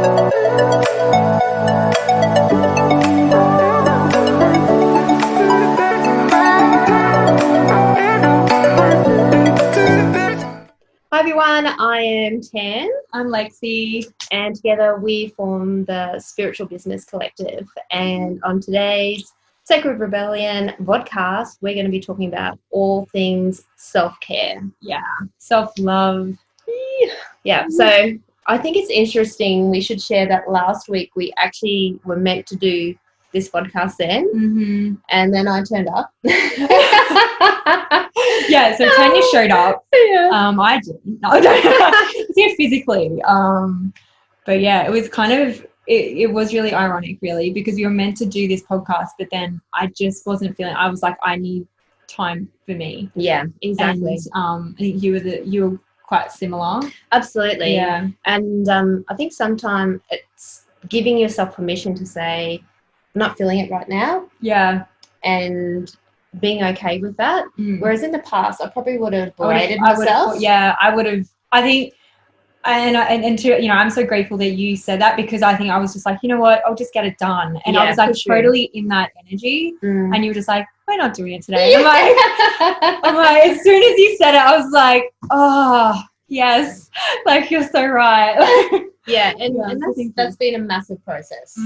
Hi everyone, I am Tan. I'm Lexy. And together we form the Spiritual Business Collective. And on today's Sacred Rebellion podcast, we're going to be talking about all things self-care. Yeah, self-love. Yeah, so I think it's interesting. We should share that last week we actually were meant to do this podcast then, and then I turned up. Yeah, so Tanya showed up. Yeah. I didn't. No, I don't. Yeah, physically. But yeah, it was kind of, it was really ironic, really, because we were meant to do this podcast, but then I just wasn't feeling. I was like, I need time for me. Yeah, exactly. And I think you were quite similar. Absolutely. Yeah. And I think sometimes it's giving yourself permission to say, I'm not feeling it right now. Yeah. And being okay with that. Whereas in the past, I probably would have berated I myself. would have. I think, and to, I'm so grateful that you said that, because I think I was just like, you know what, I'll just get it done. And I was like totally in that energy. And you were just like, we're not doing it today. I'm like, as soon as you said it, I was like, oh, yes, like you're so right. Yeah, and that's been a massive process.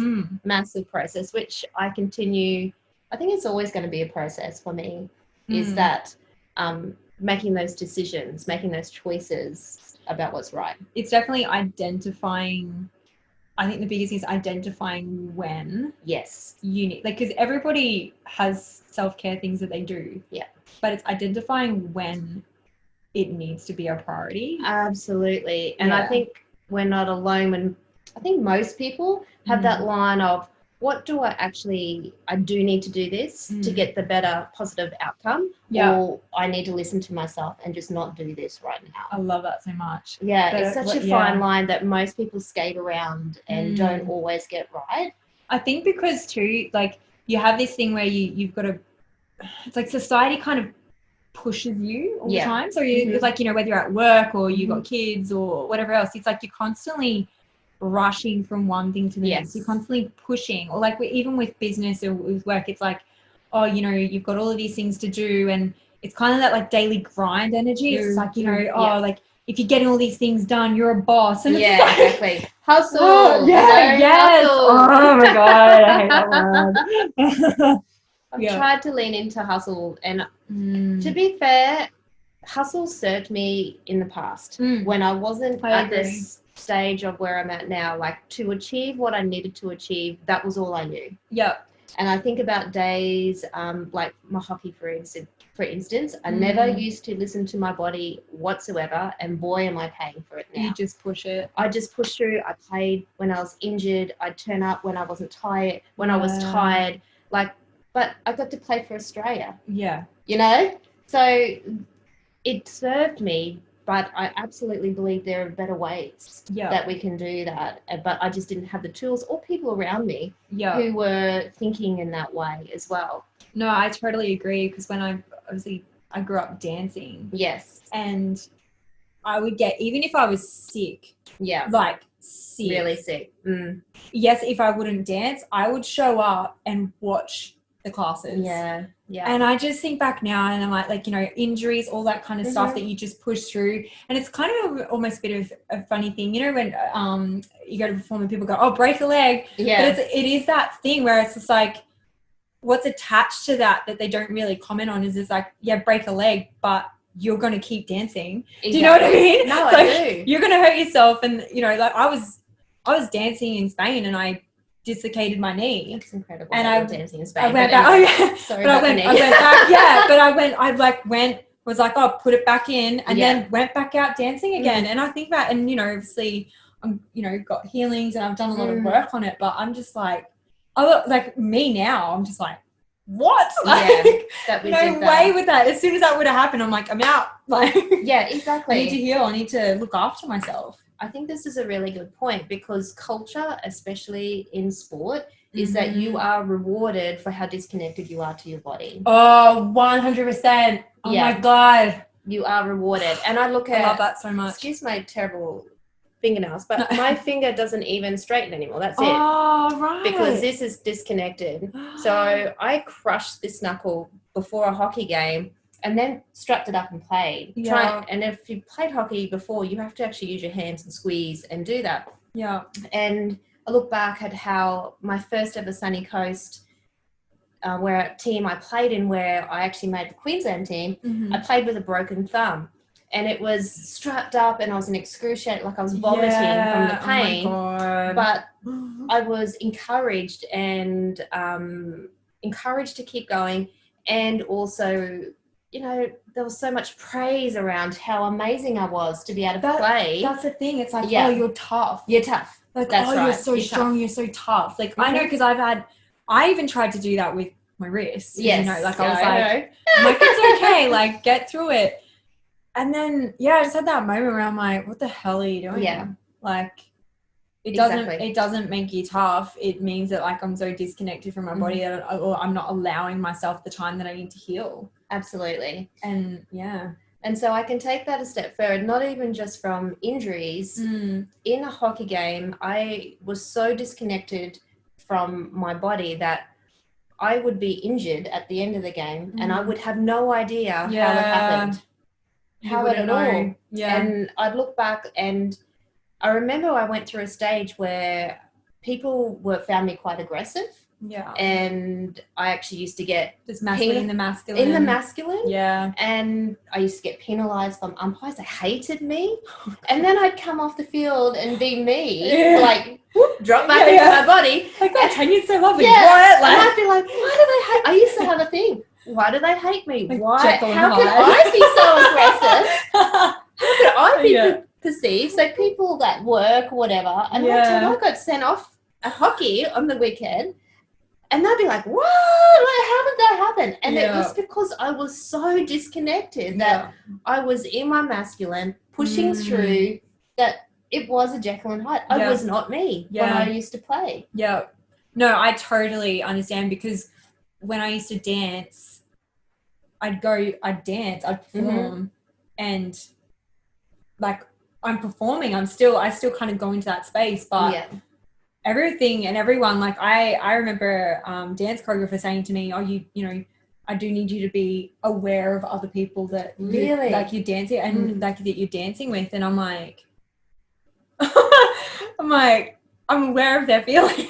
Massive process, which I continue. I think it's always going to be a process for me, is that making those decisions, making those choices about what's right. It's definitely identifying. I think the biggest thing is identifying when. Yes. You need, like, because everybody has self-care things that they do. Yeah. But it's identifying when it needs to be a priority. Absolutely. And I think we're not alone when I think most people have that line of, what do I do need to do this to get the better positive outcome, or I need to listen to myself and just not do this right now. I love that so much. Yeah, it's such a fine line that most people skate around and don't always get right. I think because too, like, you have this thing where you've got to, it's like society kind of pushes you all the time. So it's like, whether you're at work or you've got kids or whatever else, it's like you're constantly rushing from one thing to the next. You're constantly pushing, or like even with business or with work, it's like, oh, you've got all of these things to do, and it's kind of that like daily grind energy. It's like, like if you're getting all these things done, you're a boss. And exactly. Hustle. Hustle. Oh my god, I hate that word. I've tried to lean into hustle, and to be fair, hustle served me in the past when I wasn't at this stage of where I'm at now. Like, to achieve what I needed to achieve, that was all I knew. And I think about days like my hockey, for instance, I never used to listen to my body whatsoever, and boy am I paying for it now. You just push it. I just pushed through. I played when I was injured. I'd turn up when I wasn't tired, when I was tired, but I got to play for Australia. So it served me. But I absolutely believe there are better ways that we can do that. But I just didn't have the tools or people around me who were thinking in that way as well. No, I totally agree, because when I grew up dancing. Yes. And I would get, even if I was sick. Yeah. Like sick. Really sick. Yes, if I wouldn't dance, I would show up and watch the classes. Yeah. And I just think back now, and I'm like, injuries, all that kind of stuff that you just push through. And it's kind of almost a bit of a funny thing, when you go to perform and people go, oh, break a leg. Yeah. But it is that thing where it's just like, what's attached to that they don't really comment on is it's like, yeah, break a leg, but you're going to keep dancing. Exactly. Do you know what I mean? No, I do. You're going to hurt yourself. And, like I was dancing in Spain and I dislocated my knee. That's incredible. And I dancing in Spain. I went back. Sorry, I went back. Yeah, but was like, oh, put it back in, and then went back out dancing again. And I think that, and obviously, I'm got healings and I've done a lot of work on it, but I'm just like, like me now, I'm just like, what? Like, no way with that. As soon as that would have happened, I'm like, I'm out. Like, yeah, exactly. I need to heal. I need to look after myself. I think this is a really good point, because culture, especially in sport, is that you are rewarded for how disconnected you are to your body. Oh, 100%. Oh my God. You are rewarded. And I love that so much. Excuse my terrible fingernails, but my finger doesn't even straighten anymore. That's it. Oh, right. Because this is disconnected. So I crushed this knuckle before a hockey game and then strapped it up and played. Yeah. And if you played hockey before, you have to actually use your hands and squeeze and do that. Yeah. And I look back at how my first ever Sunny Coast, where a team I played in, where I actually made the Queensland team, I played with a broken thumb. And it was strapped up and I was in excruciating, like I was vomiting from the pain. Oh my God. But I was encouraged to keep going. And also, you know, there was so much praise around how amazing I was to be able to play. That's the thing. It's like, oh, you're tough. You're tough. Like, that's right. You're so strong. Tough. You're so tough. Like, I know because I even tried to do that with my wrist. Yes. You know, like I was like, it's okay. Like, get through it. And then, I just had that moment where I'm like, what the hell are you doing? Yeah. Like, it doesn't make you tough. It means that, like, I'm so disconnected from my body that I'm not allowing myself the time that I need to heal. Absolutely. And, And so I can take that a step further, not even just from injuries. In a hockey game, I was so disconnected from my body that I would be injured at the end of the game and I would have no idea how it happened. How at all. Yeah. And I'd look back and I remember I went through a stage where people found me quite aggressive. Yeah. And I actually used to get just masculine in the masculine. In the masculine. Yeah. And I used to get penalised from umpires. They hated me. And then I'd come off the field and be me. Like, whoop, drop back into my body. Like, that Tanya's so lovely. Yeah. What? And I'd be like, why do they hate? I used to have a thing. Why do they hate me? Like Why? Jekyll and How can Hyde. I be so aggressive? How could I be perceived? So people that work or whatever, and one time I got sent off at hockey on the weekend, and they'd be like, what? Like, how did that happen? And it was because I was so disconnected that I was in my masculine, pushing through, that it was a Jekyll and Hyde. I was not me when I used to play. Yeah. No, I totally understand, because when I used to dance, I'd dance, I'd perform, and like I'm performing, I still kind of go into that space, but everything and everyone, like I remember dance choreographer saying to me, oh, you know, I do need you to be aware of other people that really like you're dancing and like that you're dancing with, and I'm like I'm aware of their feelings.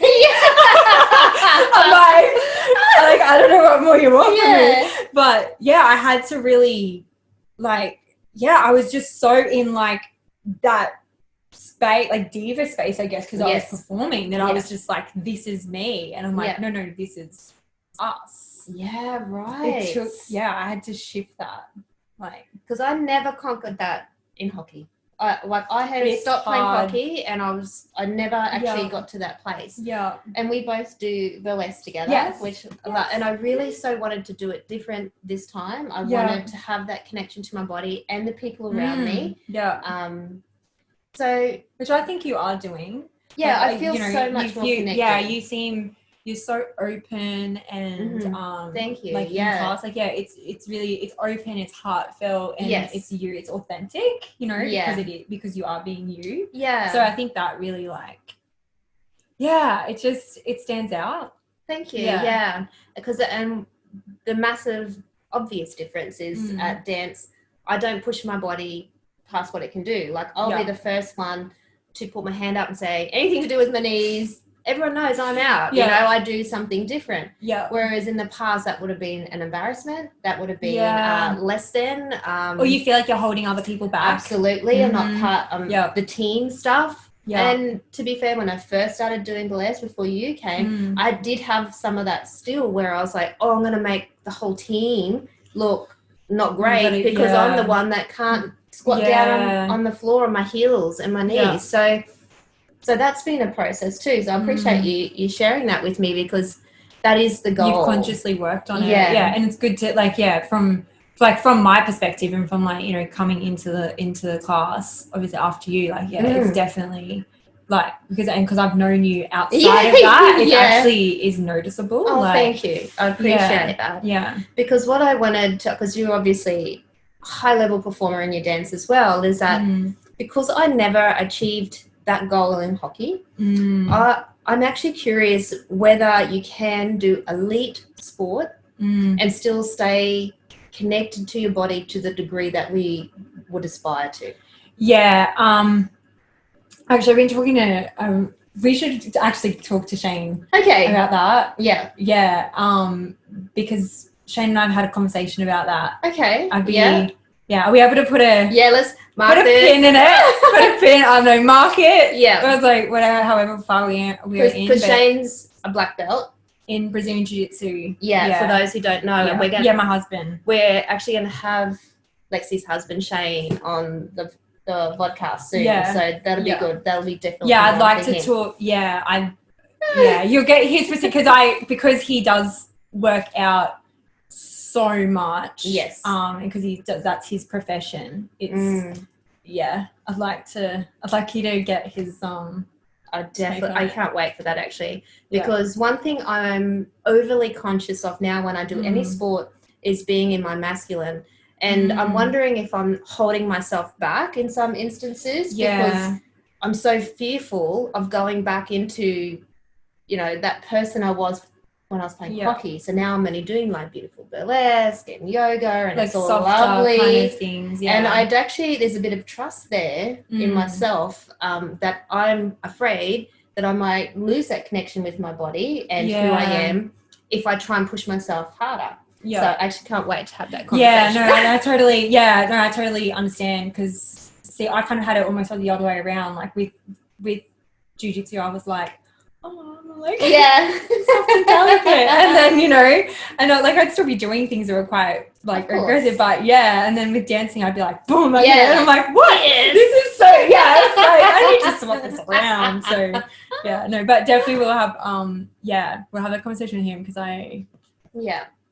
I'm like, I don't know what more you want from me. But I had to really, like, I was just so in like that space, like diva space, I guess, because I was performing, that I was just like, this is me. And I'm like, no, this is us. Yeah, right. It took, I had to shift that. Like, because I never conquered that in hockey. I had stopped playing hockey, and I never actually got to that place. Yeah. And we both do burlesque together, and I really so wanted to do it different this time. I wanted to have that connection to my body and the people around me. Yeah. So, which I think you are doing. Yeah, like, I feel so much more connected. Yeah, you're so open and thank you. Like in class, like it's really, it's open, it's heartfelt, and it's you, it's authentic, you know, because you are being you. Yeah. So I think that really, like, it stands out. Thank you. Yeah. Because the massive obvious difference is at dance, I don't push my body past what it can do. Like, I'll be the first one to put my hand up and say, anything to do with my knees, everyone knows I'm out. You know, I do something different. Yeah. Whereas in the past, that would have been an embarrassment. That would have been less than. Or you feel like you're holding other people back. Absolutely. I'm not part of the team stuff. Yeah. And to be fair, when I first started doing burlesque before you came, I did have some of that still, where I was like, oh, I'm going to make the whole team look not great because I'm the one that can't squat down on the floor on my heels and my knees. So that's been a process too. So I appreciate you sharing that with me, because that is the goal. You've consciously worked on it. Yeah. And it's good to from my perspective, and from like, you know, coming into the class, obviously after you, like, it's definitely like, because I've known you outside of that, it actually is noticeable. Oh, like, thank you. I appreciate that. Yeah. Because what I wanted to, because you're obviously a high level performer in your dance as well, is that because I never achieved that goal in hockey, I'm actually curious whether you can do elite sport and still stay connected to your body to the degree that we would aspire to. Yeah. Actually, I've been talking to, we should actually talk to Shane about that. Yeah. Yeah. Because Shane and I have had a conversation about that. Okay. Yeah. Are we able to put a... Yeah, let's put a pin in it. Put a pin, I don't know, mark it. Yeah. It was like, whatever, however far we are in. Because Shane's a black belt. In Brazilian Jiu-Jitsu. Yeah, for those who don't know. Yeah, And my husband. We're actually going to have Lexi's husband, Shane, on the podcast soon. Yeah. So that'll be good. That'll be definitely I'd like to talk. Yeah, you'll get his because he does work out so much. Yes. And because that's his profession. It's I'd like you to get his I can't wait for that actually, because one thing I'm overly conscious of now when I do any sport is being in my masculine, and I'm wondering if I'm holding myself back in some instances because I'm so fearful of going back into, that person I was when I was playing hockey. So now I'm only doing like beautiful burlesque and yoga, and like it's all lovely kind of things. Yeah. And there's a bit of trust there in myself, that I'm afraid that I might lose that connection with my body and who I am if I try and push myself harder. Yeah. So I actually can't wait to have that conversation. I totally understand, because see, I kind of had it almost the other way around. Like with jiu-jitsu, I was like, something delicate, and then I'd still be doing things that were quite like aggressive, but and then with dancing I'd be like boom, and I'm like, what? This is so it's like I need to swap this around. So but definitely we'll have a conversation with him, because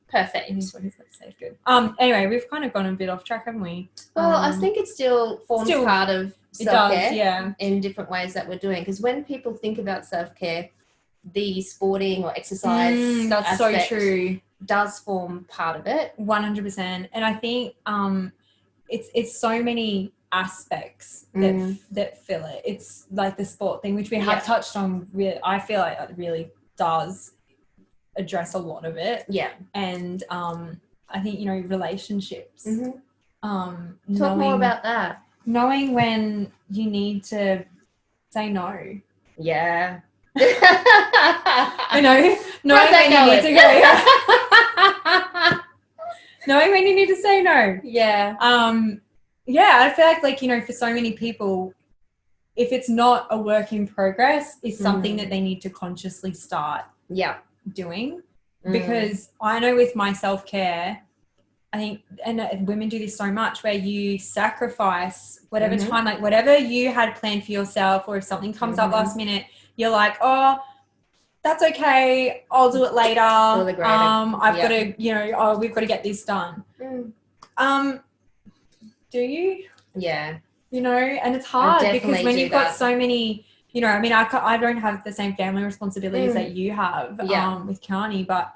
perfect. What he's got to say is good. Anyway, we've kind of gone a bit off track, haven't we? Well, I think it still forms part of self-care in different ways that we're doing, because when people think about self-care, the sporting or exercise that's so true, does form part of it. 100%. And I think it's so many aspects that fill it. It's like the sport thing, which we have touched on. I feel like it really does address a lot of it. And I think relationships. Talk more about that. Knowing when you need to say no. Knowing when you need to go. Knowing when you need to say no. I feel like for so many people, if it's not a work in progress, it's something that they need to consciously start doing. Because I know with my self-care, I think, and women do this so much, where you sacrifice whatever time, like whatever you had planned for yourself, or if something comes up last minute, you're like, oh, that's okay, I'll do it later. I've got to, we've got to get this done. Do you? Yeah. And it's hard because when you've got so many, I don't have the same family responsibilities that you have with Kearney, but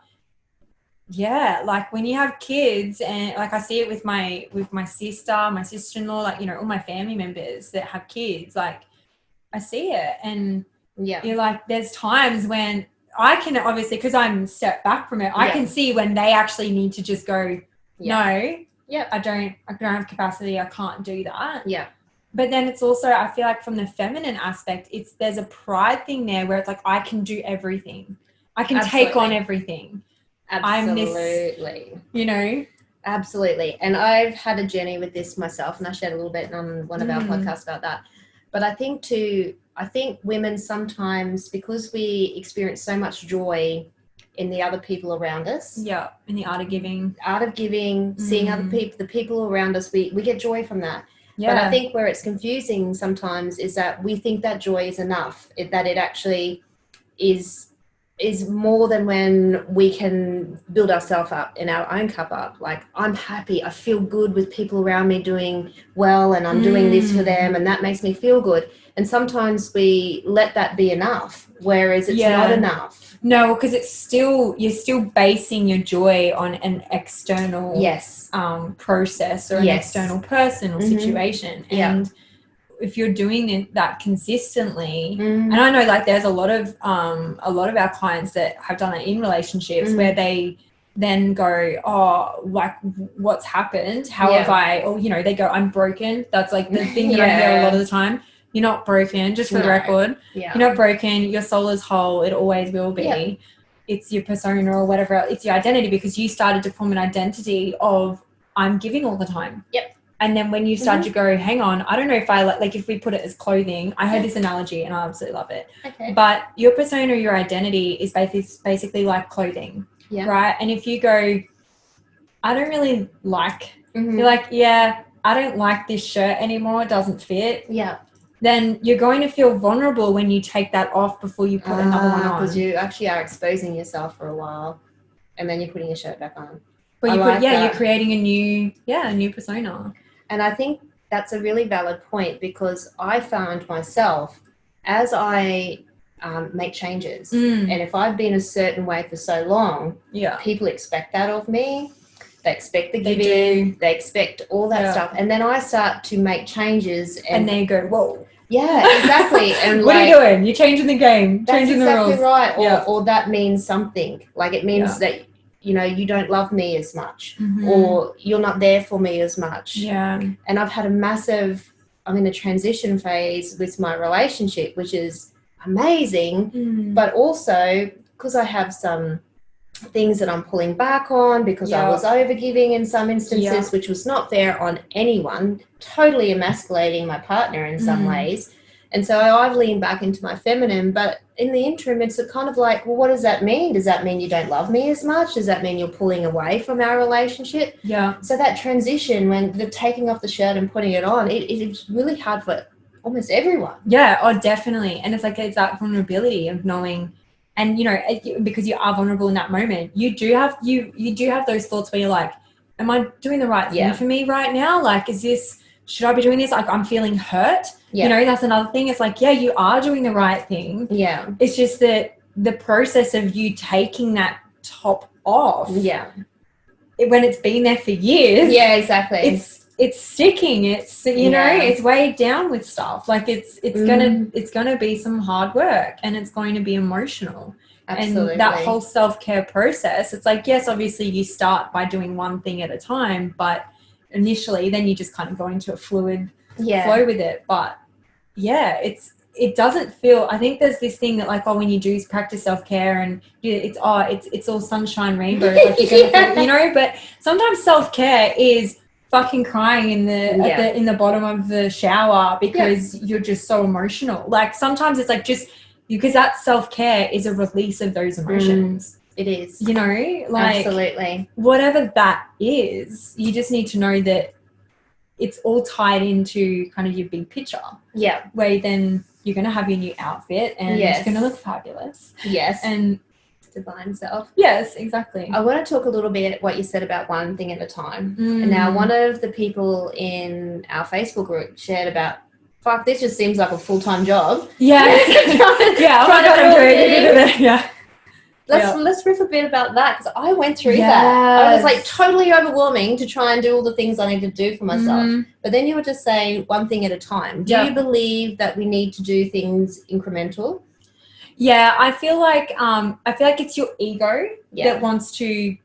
like when you have kids, and like I see it with my sister, my sister-in-law, like, all my family members that have kids, like I see it. And you're like, there's times when I can, obviously, because I'm stepped back from it, I can see when they actually need to just go, no, I don't have capacity, I can't do that. But then it's also, I feel like from the feminine aspect, there's a pride thing there where it's like, I can do everything. I can take on everything. Absolutely. Absolutely. And I've had a journey with this myself, and I shared a little bit on one of our podcasts about that. But I think women sometimes, because we experience so much joy in the other people around us. In the art of giving. Seeing other people, the people around us, we get joy from that. But I think where it's confusing sometimes is that we think that joy is enough, that it actually is more than when we can build ourselves up in our own cup up. Like, I'm happy, I feel good with people around me doing well, and I'm doing this for them, and that makes me feel good. And sometimes we let that be enough, whereas it's not enough. No, because you're still basing your joy on an external process or an external person or situation. And if you're doing that consistently, and I know like there's a lot of our clients that have done it in relationships where they then go, oh, like what's happened? How have I, or, you know, they go, I'm broken. That's like the thing that I hear a lot of the time. You're not broken, just for the record. Yeah. You're not broken. Your soul is whole. It always will be. Yeah. It's your persona or whatever. It's your identity, because you started to form an identity of I'm giving all the time. Yep. And then when you start to go, hang on, I don't know if I like if we put it as clothing, I heard this analogy and I absolutely love it. Okay. But your persona, your identity is basically like clothing. Yeah. Right. And if you go, I don't really like, you're like, yeah, I don't like this shirt anymore. It doesn't fit. Yeah. Then you're going to feel vulnerable when you take that off before you put another one on. Because you actually are exposing yourself for a while and then you're putting your shirt back on. But you're creating a new persona. And I think that's a really valid point, because I found myself as I make changes, and if I've been a certain way for so long, people expect that of me. They expect the giving, they expect all that stuff. And then I start to make changes and they go, whoa. Yeah, exactly. And what are you doing? You're changing the game, changing the rules. That's exactly right. Or that means something. Like it means that, you know, you don't love me as much, or you're not there for me as much. Yeah. And I've had I'm in a transition phase with my relationship, which is amazing, but also because I have some things that I'm pulling back on because I was overgiving in some instances, which was not fair on anyone, totally emasculating my partner in some ways. And so I've leaned back into my feminine, but in the interim, it's kind of like, well, what does that mean? Does that mean you don't love me as much? Does that mean you're pulling away from our relationship? Yeah. So that transition, when the taking off the shirt and putting it on, it's really hard for almost everyone. Yeah, oh, definitely. And it's like, it's that vulnerability of knowing, and, you know, because you are vulnerable in that moment, you do have those thoughts where you're like, am I doing the right thing for me right now? Like, should I be doing this? Like, I'm feeling hurt. Yeah. You know, that's another thing. It's like, yeah, you are doing the right thing. Yeah. It's just that the process of you taking that top off. Yeah. When it's been there for years. Yeah, exactly. It's sticking. It's, you know, it's weighed down with stuff. Like it's gonna be some hard work, and it's going to be emotional. Absolutely. And that whole self-care process, it's like, yes, obviously you start by doing one thing at a time, but initially then you just kind of go into a fluid flow with it. But it doesn't feel, I think there's this thing that like, oh, when you do practice self-care and it's all sunshine rainbows, like you're gonna, you know, but sometimes self-care is fucking crying in the bottom of the shower because you're just so emotional. Like sometimes it's like just because that self-care is a release of those emotions. It is. You know, like absolutely. Whatever that is, you just need to know that it's all tied into kind of your big picture. Yeah. Where then you're going to have your new outfit and it's going to look fabulous. Yes. And divine self. Yes, exactly. I want to talk a little bit what you said about one thing at a time. And now one of the people in our Facebook group shared about, fuck, this just seems like a full-time job. Yes. Let's riff a bit about that, because I went through that. I was like totally overwhelming to try and do all the things I need to do for myself. But then you were just saying one thing at a time. Do you believe that we need to do things incremental? Yeah, I feel like it's your ego that wants to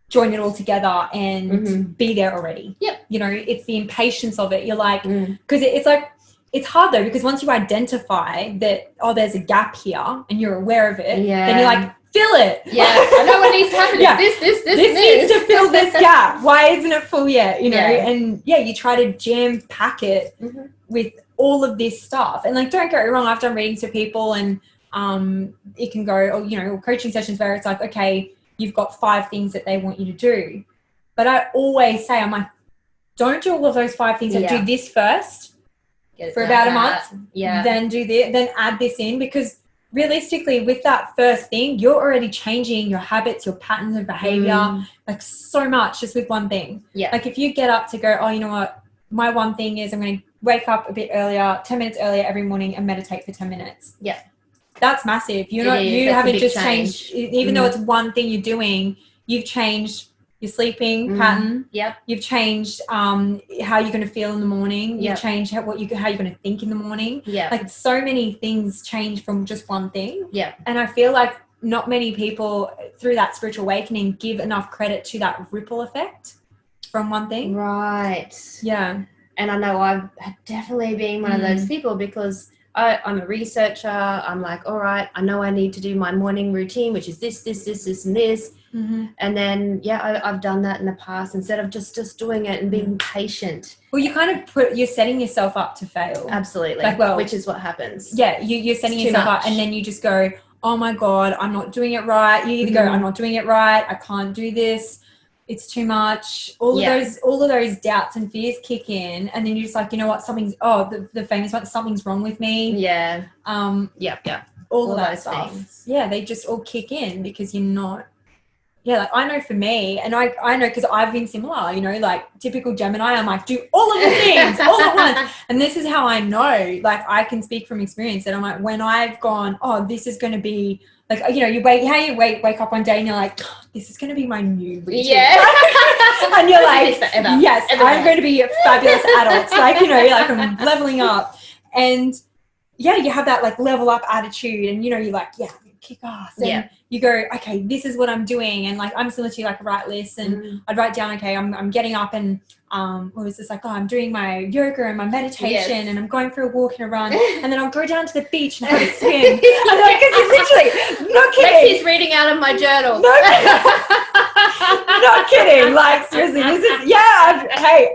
join it all together and be there already. Yep. You know, it's the impatience of it. You're like, because it's like, it's hard though, because once you identify that, oh, there's a gap here and you're aware of it, then you're like, fill it. Yeah, I know what needs to happen. This needs to fill this gap. Why isn't it full yet? You know, and you try to jam pack it with all of this stuff. And like, don't get me wrong, I've done readings for people and it can go, or, you know, coaching sessions where it's like, okay, you've got 5 things that they want you to do. But I always say, I'm like, don't do all of those 5 things. Do this first for about a month. Yeah. Then do this, then add this in, because realistically with that first thing, you're already changing your habits, your patterns of behavior, like so much just with one thing. Yeah. Like if you get up to go, oh, you know what, my one thing is I'm going to wake up a bit earlier, 10 minutes earlier every morning and meditate for 10 minutes. Yeah. That's massive. You haven't just changed, even though it's one thing you're doing, you've changed your sleeping pattern. Yep. You've changed how you're going to feel in the morning. Yep. You've changed how you're going to think in the morning. Yeah. Like so many things change from just one thing. Yeah. And I feel like not many people through that spiritual awakening give enough credit to that ripple effect from one thing. Right. Yeah. And I know I've definitely been one of those people because I'm a researcher. I'm like, all right, I know I need to do my morning routine, which is this, and this. And then, I've done that in the past instead of just doing it and being patient. Well, you kind of you're setting yourself up to fail. Absolutely. Which is what happens. Yeah, you're setting yourself up and then you just go, oh my God, I'm not doing it right. You either go, I'm not doing it right. I can't do this. It's too much. All of those doubts and fears kick in, and then you're just like, you know what? The famous one, something's wrong with me. Yeah. All of those things. Yeah, they just all kick in because you're not. Yeah, like I know for me, and I know because I've been similar. You know, like typical Gemini, I'm like, do all of the things all at once, and this is how I know. Like I can speak from experience that I'm like, when I've gone, oh, this is going to be. Like, you know, you wake up one day and you're like, oh, this is going to be my new routine. Yeah. And you're like, yes, I'm going to be a fabulous adult. Like, you know, like I'm leveling up. And yeah, you have that like level up attitude and, you know, you're like, yeah, kick ass. And you go, okay, this is what I'm doing. And like, I'm similar to like write lists and I'd write down, okay, I'm getting up and what was this like? Oh, I'm doing my yoga and my meditation and I'm going for a walk and a run and then I'll go down to the beach and have a swim. And like, literally, not kidding. Lexi's reading out of my journal. Not kidding. Like seriously, this is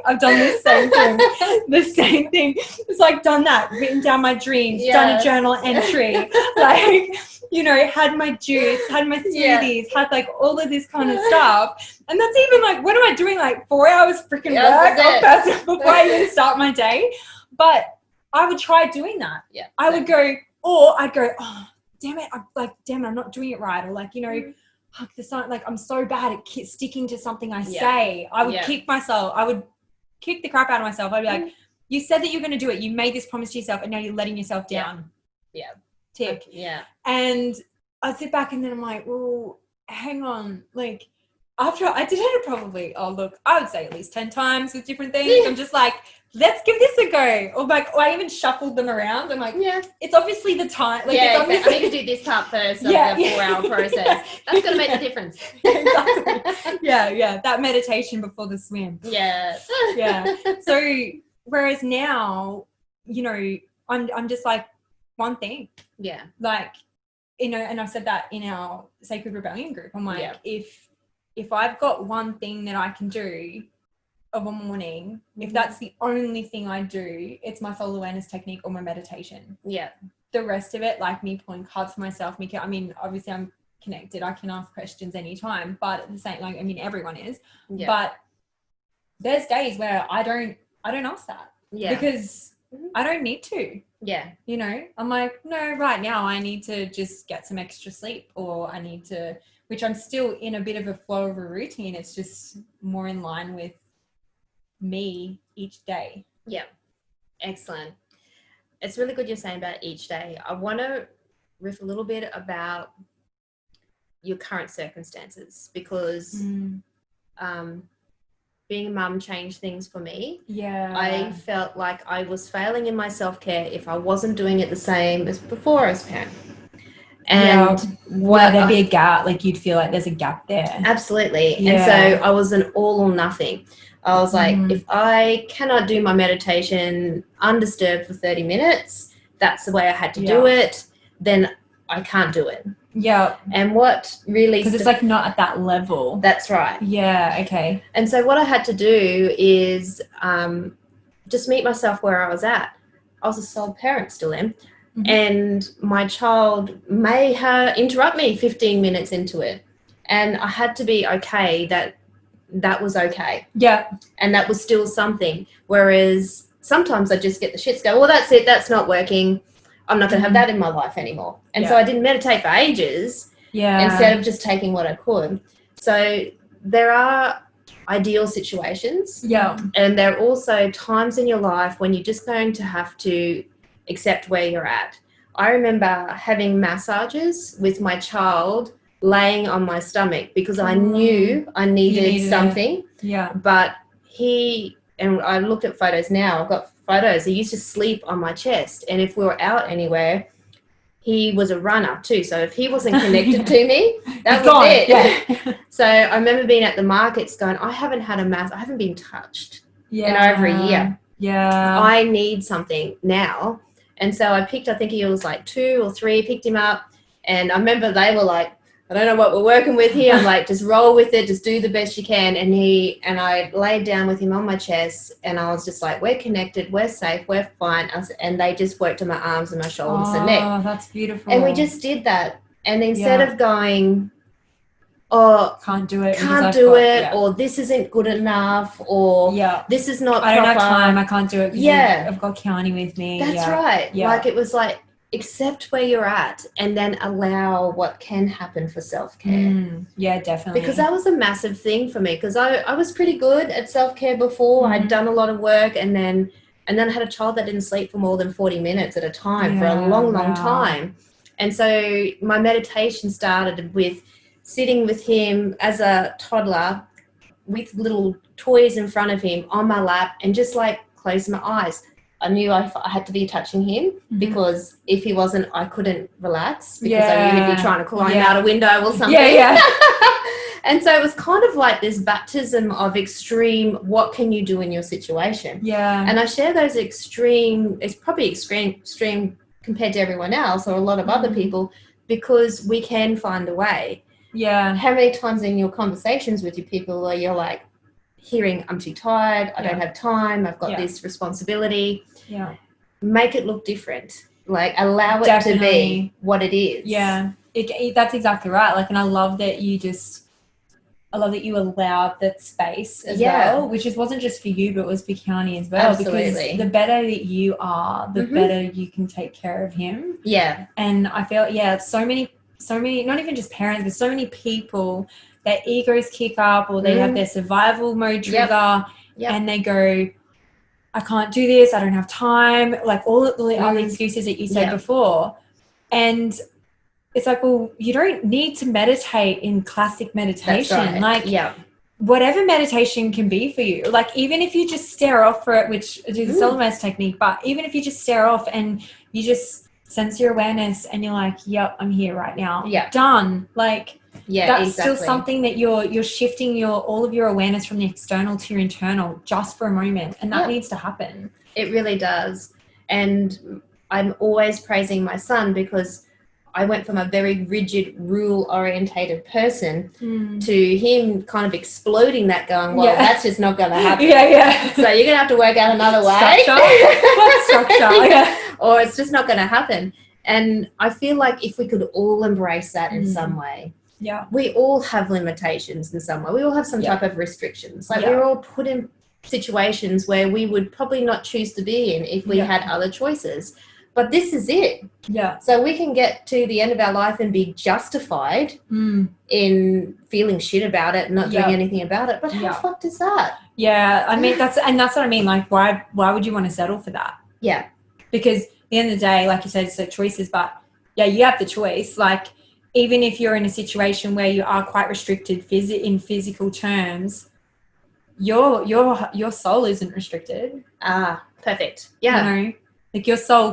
I've done the same thing. It's like done that, written down my dreams, done a journal entry, like. You know, had my juice, had my smoothies, had like all of this kind of stuff. And that's even like, what am I doing? Like 4 hours freaking work before I even start my day. But I would try doing that. Yeah. I'd go, oh, damn it. I'm not doing it right. Or like, you know, like I'm so bad at sticking to something I say. I would kick myself. I would kick the crap out of myself. I'd be like, you said that you're going to do it. You made this promise to yourself and now you're letting yourself down. Yeah. Tick. Yeah. And I sit back and then I'm like, well, hang on. Like after I did it probably, I would say at least 10 times with different things. I'm just like, let's give this a go. Or like, I even shuffled them around. I'm like, it's obviously the time. Like, I need to do this part first of the 4-hour process. That's going to make the difference. Exactly. Yeah. That meditation before the swim. Yeah. Yeah. So whereas now, you know, I'm just like, one thing. Yeah. Like, you know, and I've said that in our Sacred Rebellion group. I'm like, if I've got one thing that I can do of a morning, if that's the only thing I do, it's my soul awareness technique or my meditation. Yeah. The rest of it, like me pulling cards for myself, I mean, obviously I'm connected. I can ask questions anytime, but at the same, like, I mean, everyone is. Yeah. But there's days where I don't ask that. Yeah. Because I don't need to. Yeah. You know, I'm like, no, right now I need to just get some extra sleep or I need to, which I'm still in a bit of a flow of a routine. It's just more in line with me each day. Yeah. Excellent. It's really good you're saying about each day. I want to riff a little bit about your current circumstances because being a mum changed things for me. Yeah. I felt like I was failing in my self-care if I wasn't doing it the same as before as parent. And there'd be a gap, like you'd feel like there's a gap there. Absolutely. Yeah. And so I was an all or nothing. I was like, if I cannot do my meditation undisturbed for 30 minutes, that's the way I had to do it, then I can't do it. Yeah. And what really... Because it's like not at that level. That's right. Yeah, okay. And so what I had to do is just meet myself where I was at. I was a sole parent, still am. And my child may interrupt me 15 minutes into it. And I had to be okay that was okay. Yeah. And that was still something. Whereas sometimes I just get the shits go, well, that's it. That's not working. I'm not going to have that in my life anymore. And so I didn't meditate for ages instead of just taking what I could. So there are ideal situations. Yeah. And there are also times in your life when you're just going to have to accept where you're at. I remember having massages with my child laying on my stomach because I knew I needed something. Yeah. But and I looked at photos now, I've got photos, he used to sleep on my chest. And if we were out anywhere, he was a runner too. So if he wasn't connected to me, that was it. Yeah. So I remember being at the markets going, I haven't been touched in over a year. Yeah. I need something now. And so I think he was like 2 or 3, picked him up. And I remember they were like, I don't know what we're working with here. I'm like, just roll with it, just do the best you can. And I laid down with him on my chest, and I was just like, we're connected, we're safe, we're fine. And they just worked on my arms and my shoulders and neck. Oh, that's beautiful. And we just did that. And instead of going, oh, can't do it, or this isn't good enough, or this is not I proper. don't have time, I can't do it because I've got Keani with me. That's right. Like it was like, accept where you're at and then allow what can happen for self-care. Yeah, definitely. Because that was a massive thing for me, because I was pretty good at self-care before. I'd done a lot of work, and then I had a child that didn't sleep for more than 40 minutes at a time for a long time. And so my meditation started with sitting with him as a toddler with little toys in front of him on my lap, and just like closing my eyes. I knew I had to be touching him because if he wasn't, I couldn't relax, because I knew he'd be trying to climb out a window or something. And so it was kind of like this baptism of extreme, what can you do in your situation? Yeah. And I share those it's probably extreme compared to everyone else or a lot of other people, because we can find a way. Yeah. How many times in your conversations with your people where you're like hearing, I'm too tired, I don't have time, I've got this responsibility. Yeah. Make it look different. Like allow it to be what it is. Yeah. That's exactly right. Like, and I love that you allowed that space as well, which wasn't just for you, but it was for Keani as well. Absolutely. Because the better that you are, the better you can take care of him. Yeah. And I feel, so many, not even just parents, but so many people, their egos kick up, or they have their survival mode trigger, and they go, I can't do this, I don't have time, like all the excuses that you said before. And it's like, well, you don't need to meditate in classic meditation. That's right. Like, whatever meditation can be for you. Like, even if you just stare off for it, which I do the Solomon technique, but even if you just stare off and you just sense your awareness and you're like, yep, I'm here right now. Yeah. Done. Like, that's exactly. still something that you're shifting all of your awareness from the external to your internal just for a moment. And that needs to happen. It really does. And I'm always praising my son, because I went from a very rigid, rule-orientated person to him kind of exploding that, going, well, that's just not going to happen. So you're going to have to work out another way. Structure. Or it's just not going to happen. And I feel like if we could all embrace that in some way. Yeah. We all have limitations in some way. We all have some type of restrictions. Like we're all put in situations where we would probably not choose to be in if we had other choices. But this is it. Yeah. So we can get to the end of our life and be justified in feeling shit about it and not doing anything about it. But how fucked is that? Yeah. I mean, that's what I mean. Like, why would you want to settle for that? Yeah. Because at the end of the day, like you said, it's the choices, but you have the choice. Like, even if you're in a situation where you are quite restricted in physical terms, your soul isn't restricted. Ah, perfect. Yeah. You know, like your soul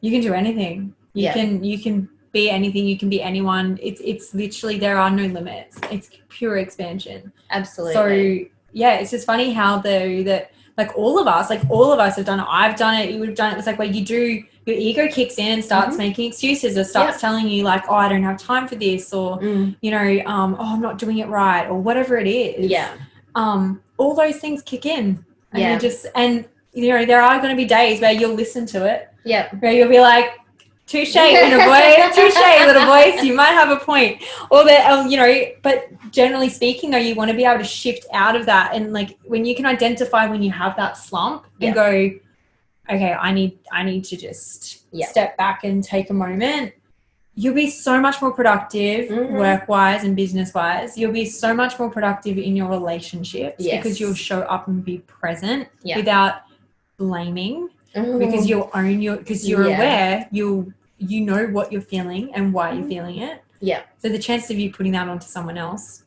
you can do anything. You can be anything. You can be anyone. It's literally, there are no limits. It's pure expansion. Absolutely. So it's just funny how that like all of us have done it. I've done it. You would have done it. It's like where your ego kicks in and starts making excuses, or starts telling you like, oh, I don't have time for this, or you know, oh, I'm not doing it right, or whatever it is. Yeah. All those things kick in, and you know, there are going to be days where you'll listen to it. Yeah. Where you'll be like, touche, little boy, touche, little voice, you might have a point. Or that, you know, but generally speaking, though, you want to be able to shift out of that. And like, when you can identify when you have that slump and go, okay, I need to just step back and take a moment. You'll be so much more productive work-wise and business-wise. You'll be so much more productive in your relationships because you'll show up and be present without blaming, because you'll own because you're aware, you know what you're feeling and why you're feeling it. Yeah. So the chance of you putting that onto someone else.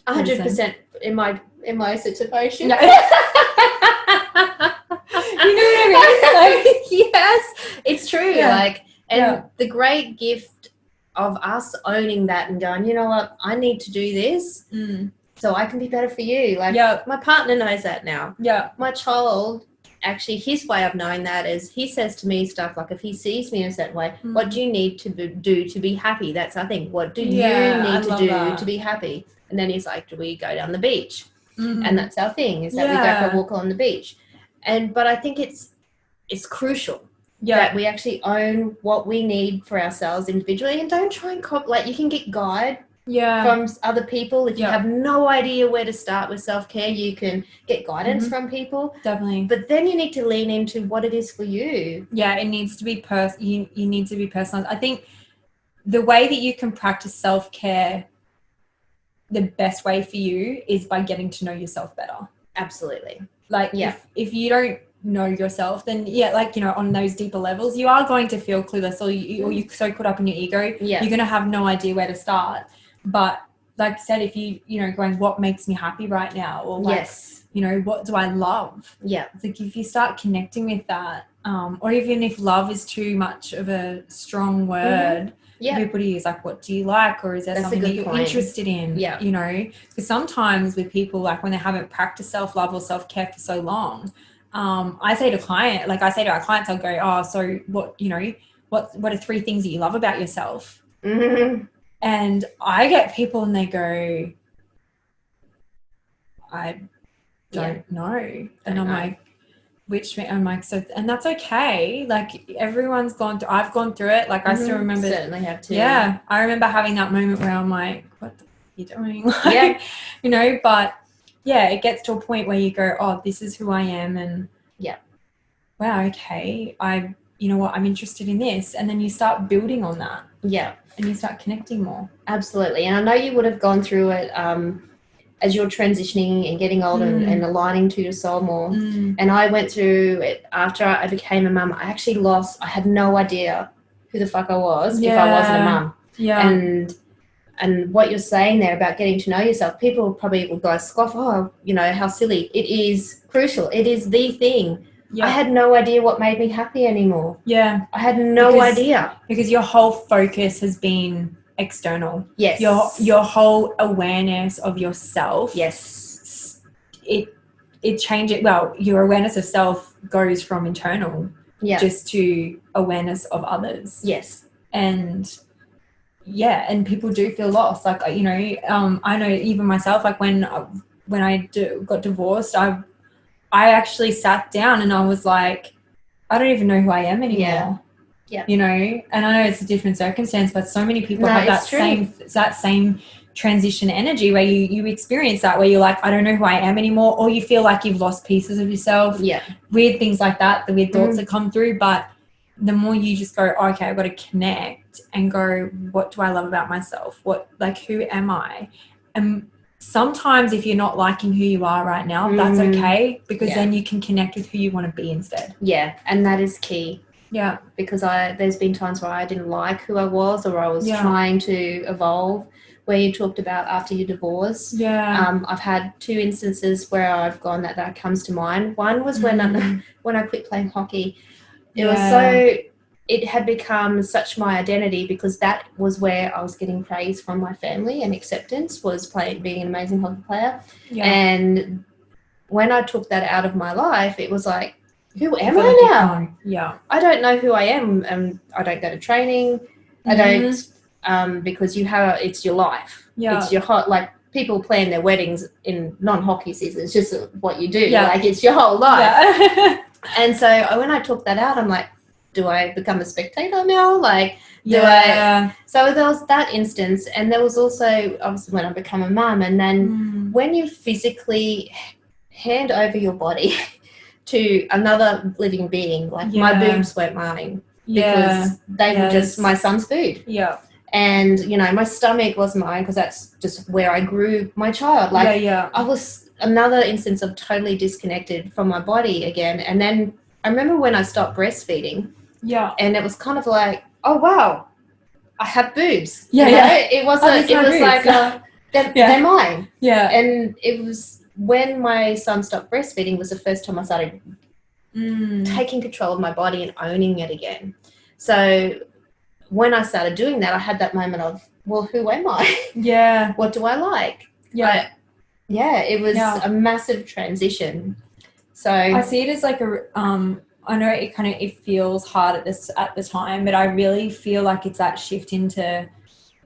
100% in my situation. No. You know what I mean? Like, yes, it's true. Yeah. Like, and the great gift of us owning that and going, you know what, I need to do this so I can be better for you. Like, my partner knows that now. Yeah. My child, actually, his way of knowing that is he says to me stuff like, if he sees me in a certain way, what do you need to do to be happy? That's, I think, what do you need to do to be happy? And then he's like, do we go down the beach? And that's our thing, is that we go for a walk on the beach. But I think it's crucial that we actually own what we need for ourselves individually, and don't try and like, you can get guide from other people. If you have no idea where to start with self-care, you can get guidance from people. Definitely. But then you need to lean into what it is for you. Yeah, it needs to be you need to be personalized. I think the way that you can practice self-care, the best way for you is by getting to know yourself better. Absolutely. Like, if you don't know yourself, then like, you know, on those deeper levels, you are going to feel clueless, or you're so caught up in your ego, you're going to have no idea where to start. But like I said, if you know, going, what makes me happy right now, or like, you know, what do I love? It's like, if you start connecting with that, or even if love is too much of a strong word, everybody is like, what do you like? Or is there something that you're interested in? You know, because sometimes with people, like, when they haven't practiced self-love or self-care for so long, I say to our clients, I'll go, oh, so what, you know, what are 3 things that you love about yourself? And I get people and they go, I don't know. And I'm like, I'm like, so, and that's okay. Like, everyone's I've gone through it. Like, I still remember. Certainly have to. Yeah. I remember having that moment where I'm like, what the fuck are you doing? Like, you know, but it gets to a point where you go, oh, this is who I am. And wow, okay. You know what, I'm interested in this. And then you start building on that. And you start connecting more. Absolutely. And I know you would have gone through it, as you're transitioning and getting older and aligning to your soul more. And I went through it after I became a mum. I had no idea who the fuck I was if I wasn't a mum. And what you're saying there about getting to know yourself, people probably will go scoff, oh, you know, how silly. It is crucial. It is the thing. I had no idea what made me happy anymore. I had no idea. Because your whole focus has been external. Your whole awareness of yourself. It changes. Well, your awareness of self goes from internal just to awareness of others. And and people do feel lost. Like, you know, I know even myself, like when I got divorced, I actually sat down and I was like, I don't even know who I am anymore. You know, and I know it's a different circumstance, but so many people have that same transition energy where you experience that, where you're like, I don't know who I am anymore, or you feel like you've lost pieces of yourself. Weird things like that, the weird thoughts that come through. But the more you just go, oh, okay, I've got to connect and go, what do I love about myself? Who am I? And sometimes if you're not liking who you are right now, that's okay, because then you can connect with who you want to be instead. And that is key. Because there's been times where I didn't like who I was, or I was trying to evolve, where you talked about after your divorce. I've had 2 instances where I've gone that comes to mind. One was when I quit playing hockey. It had become such my identity, because that was where I was getting praise from my family and acceptance, was being an amazing hockey player. And when I took that out of my life, it was like, who am I now? I don't know who I am, and I don't go to training. I don't, because it's your life. It's your like, people plan their weddings in non-hockey season. It's just what you do. Like, it's your whole life. And so when I took that out, I'm like, do I become a spectator now? Like, so there was that instance. And there was also, obviously, when I become a mum, and then when you physically hand over your body to another living being, like my boobs weren't mine, because they were just my son's food. And, you know, my stomach was mine, because that's just where I grew my child. Like, I was another instance of totally disconnected from my body again. And then I remember when I stopped breastfeeding, and it was kind of like, oh, wow, I have boobs. Yeah, you know? yeah. It wasn't. It was boobs. like they're mine. Yeah. And it was when my son stopped breastfeeding was the first time I started taking control of my body and owning it again. So when I started doing that, I had that moment of, well, who am I? Yeah. What do I like? Yeah. It was a massive transition. So I see it as like I know it feels hard at the time, but I really feel like it's that shift into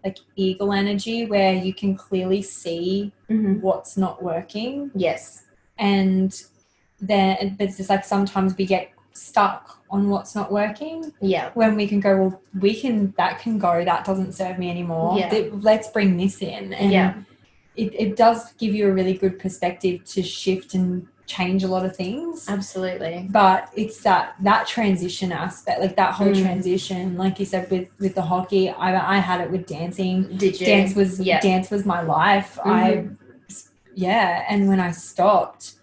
like eagle energy where you can clearly see what's not working. Yes. And then, but it's just like sometimes we get stuck on what's not working. Yeah. When we can go, well, that can go, that doesn't serve me anymore. Yeah. Let's bring this in. And it does give you a really good perspective to shift and change a lot of things. Absolutely. But it's that transition aspect, like that whole transition, like you said with the hockey, I had it with dancing. Did you? Dance was my life. And when I stopped,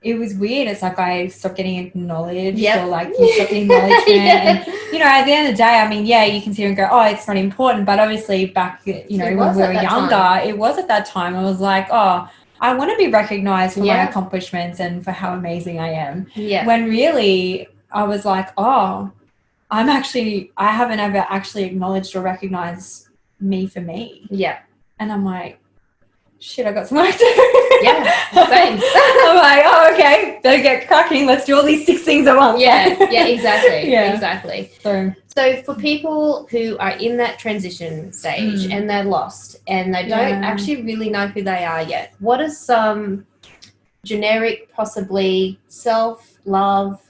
it was weird. It's like I stopped getting acknowledged or like you stopped getting acknowledgement. And, you know, at the end of the day, I mean, you can sit here and go, oh, it's not important. But obviously back, you know, when we were younger, it was at that time. I was like, oh, I want to be recognized for my accomplishments and for how amazing I am. Yeah. When really I was like, oh, I haven't ever actually acknowledged or recognized me for me. Yeah. And I'm like, shit, I got some work to do. Yeah, same. I'm like, oh, okay, better get cracking. Let's do all these 6 things at once. Yeah, exactly. Exactly. So for people who are in that transition stage and they're lost and they don't actually really know who they are yet, what are some generic, possibly self-love,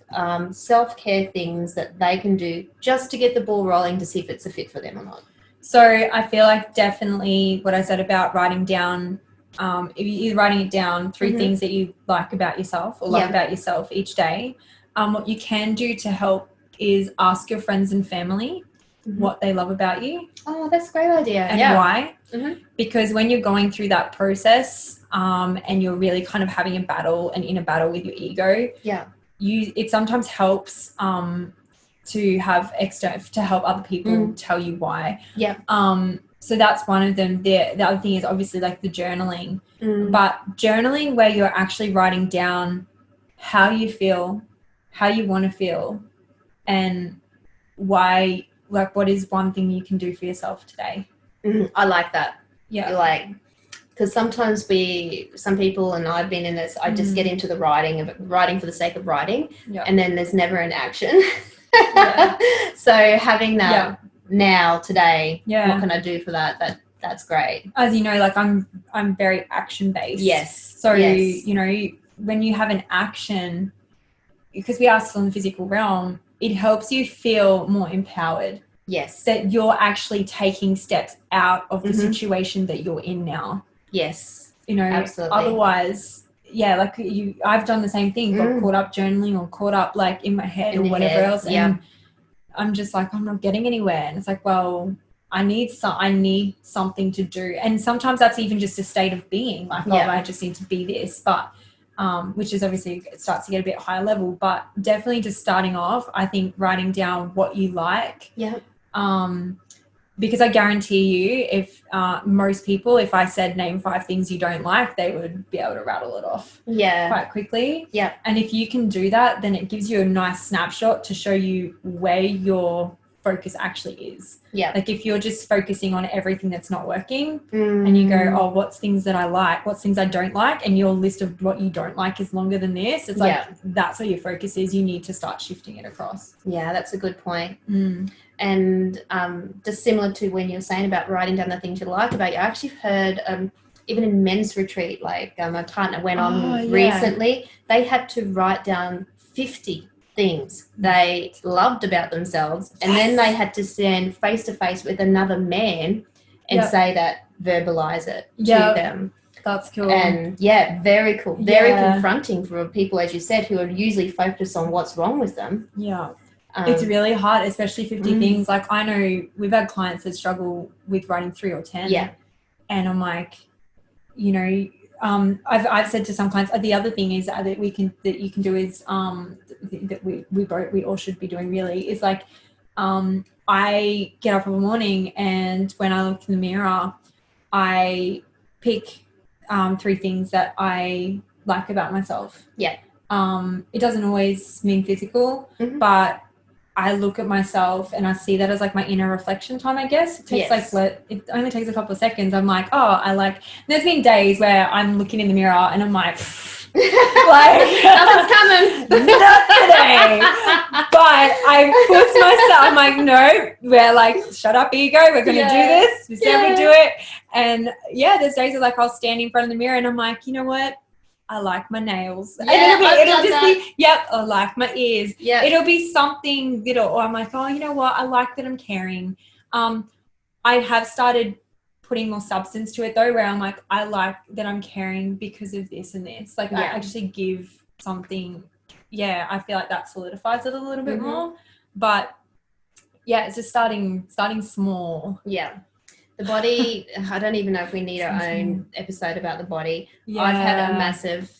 self-care things that they can do just to get the ball rolling to see if it's a fit for them or not? So I feel like definitely what I said about writing down, if you're writing it down, 3 things that you like about yourself or love about yourself each day, what you can do to help is ask your friends and family what they love about you. Oh, that's a great idea. And why. Because when you're going through that process and you're really kind of having a battle and in a battle with your ego, it sometimes helps to have to help other people tell you why. So that's one of them. The other thing is obviously like the journaling, but journaling where you're actually writing down how you feel, how you want to feel, and why, like what is one thing you can do for yourself today. I like that. Yeah. Like, because sometimes some people, and I've been in this, I just get into the writing for the sake of writing, and then there's never an action. So having that now, today, what can I do for that? That's great. As you know, like I'm very action based. Yes. So you know, when you have an action, because we are still in the physical realm, it helps you feel more empowered. Yes. That you're actually taking steps out of the situation that you're in now. Yes. You know, absolutely. Otherwise, like I've done the same thing, got caught up journaling or caught up like in my head or whatever else. And I'm just like, I'm not getting anywhere. And it's like, well, I need something to do. And sometimes that's even just a state of being, like, I just need to be this. But which is obviously, it starts to get a bit higher level, but definitely just starting off, I think writing down what you like. Because I guarantee you, if most people, if I said name 5 things you don't like, they would be able to rattle it off quite quickly. And if you can do that, then it gives you a nice snapshot to show you where your focus actually is. Like if you're just focusing on everything that's not working and you go, oh, what's things that I like, what's things I don't like, and your list of what you don't like is longer than this, it's like that's where your focus is. You need to start shifting it across. That's a good point. And just similar to when you're saying about writing down the things you like about you, I actually heard even in men's retreat, like my partner went on recently, they had to write down 50 things they loved about themselves, and then they had to stand face to face with another man and say that, verbalize it to them. That's cool. And very cool, very confronting for people, as you said, who are usually focused on what's wrong with them. It's really hard, especially 50 things. Like I know we've had clients that struggle with writing 3 or 10. And I'm like, you know, I've said to some clients, the other thing is that you can do is that we all should be doing really is like I get up in the morning and when I look in the mirror, I pick 3 things that I like about myself. Yeah. It doesn't always mean physical, but I look at myself and I see that as like my inner reflection time, I guess. It takes it only takes a couple of seconds. I'm like, oh, there's been days where I'm looking in the mirror and I'm like nothing's coming. Not today. But I force myself, I'm like, no, we're like, shut up, ego, we're going to do this. This is how we do it. And there's days where like I'll stand in front of the mirror and I'm like, you know what? I like my nails. Yeah, and it'll just be, I like my ears. Yeah. It'll be something little, or I'm like, oh, you know what? I like that I'm caring. I have started putting more substance to it though, where I'm like, I like that I'm caring because of this and this. Like I actually give something. Yeah, I feel like that solidifies it a little bit more. But it's just starting small. Yeah. The body, I don't even know if we need our own episode about the body. Yeah. I've had a massive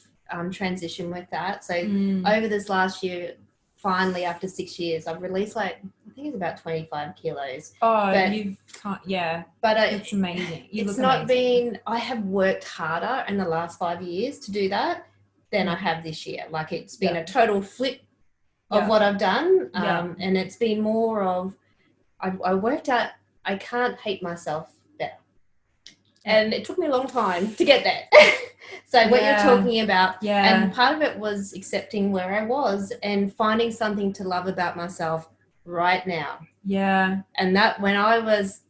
transition with that. So over this last year, finally after 6 years, I've released like, I think it's about 25 kilos. Oh, but it's amazing. It's not been, I have worked harder in the last 5 years to do that than I have this year. Like it's been a total flip of what I've done. And it's been more of, I worked out, I can't hate myself better. And it took me a long time to get there. So what you're talking about, and part of it was accepting where I was and finding something to love about myself right now. Yeah. And that when I was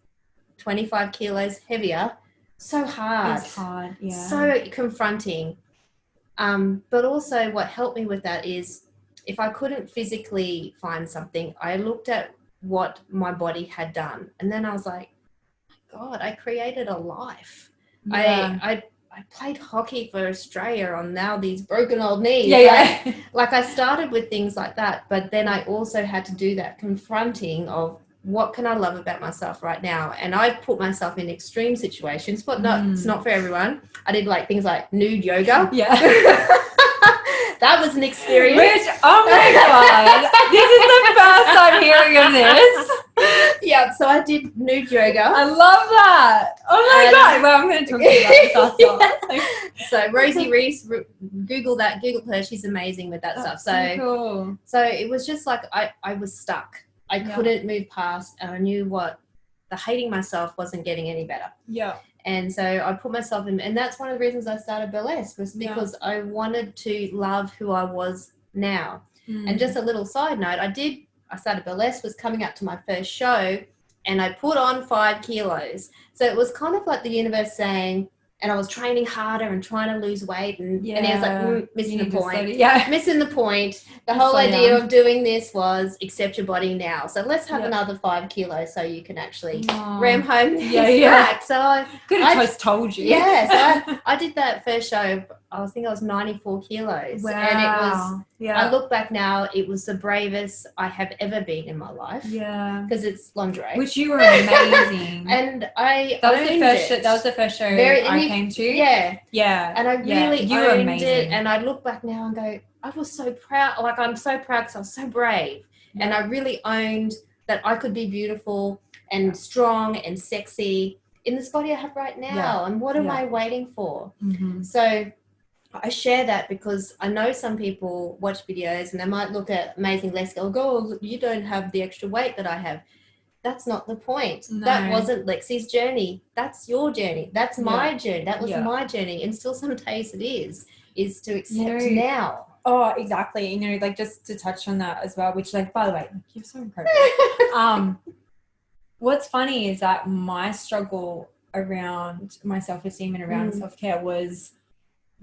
25 kilos heavier, so hard. It's hard, so confronting. But also what helped me with that is if I couldn't physically find something, I looked at what my body had done. And then I was like, oh God, I created a life. Yeah. I played hockey for Australia on now these broken old knees. Like I started with things like that, but then I also had to do that confronting of what can I love about myself right now? And I put myself in extreme situations, but it's not for everyone. I did like things like nude yoga. Yeah. That was an experience. Oh my God. This is the first I'm hearing of this. Yeah, so I did nude yoga. I love that. Oh my God. Well, I'm going to talk to you about this after. So Rosie Reese, Google her. She's amazing with that stuff. So cool. So it was just like I was stuck. I couldn't move past, and I knew the hating myself wasn't getting any better. Yeah. And so I put myself in, and that's one of the reasons I started Burlesque was because I wanted to love who I was now. And just a little side note, I started Burlesque, was coming up to my first show, and I put on 5 kilos. So it was kind of like the universe saying, and I was training harder and trying to lose weight, and he was like, missing the point. Missing the point. The whole idea of doing this was accept your body now. So let's have another 5 kilos so you can actually ram home this back. So I could have just told you. Yeah, so I did that first show. I think I was 94 kilos. Wow. And it was, I look back now, it was the bravest I have ever been in my life. Yeah. Because it's lingerie. Which you were amazing. And that was the first show I came to. Yeah. Yeah. And I really owned it. And I look back now and go, I was so proud. Like, I'm so proud because I was so brave. Yeah. And I really owned that I could be beautiful and strong and sexy in this body I have right now. Yeah. And what am I waiting for? Mm-hmm. So I share that because I know some people watch videos and they might look at Amazing Lexy and go, oh, you don't have the extra weight that I have. That's not the point. No. That wasn't Lexi's journey. That's your journey. That's my journey. That was my journey. And still some days it is to accept now. Oh, exactly. Like just to touch on that as well, which like, by the way, you're so incredible. What's funny is that my struggle around my self-esteem and around self-care was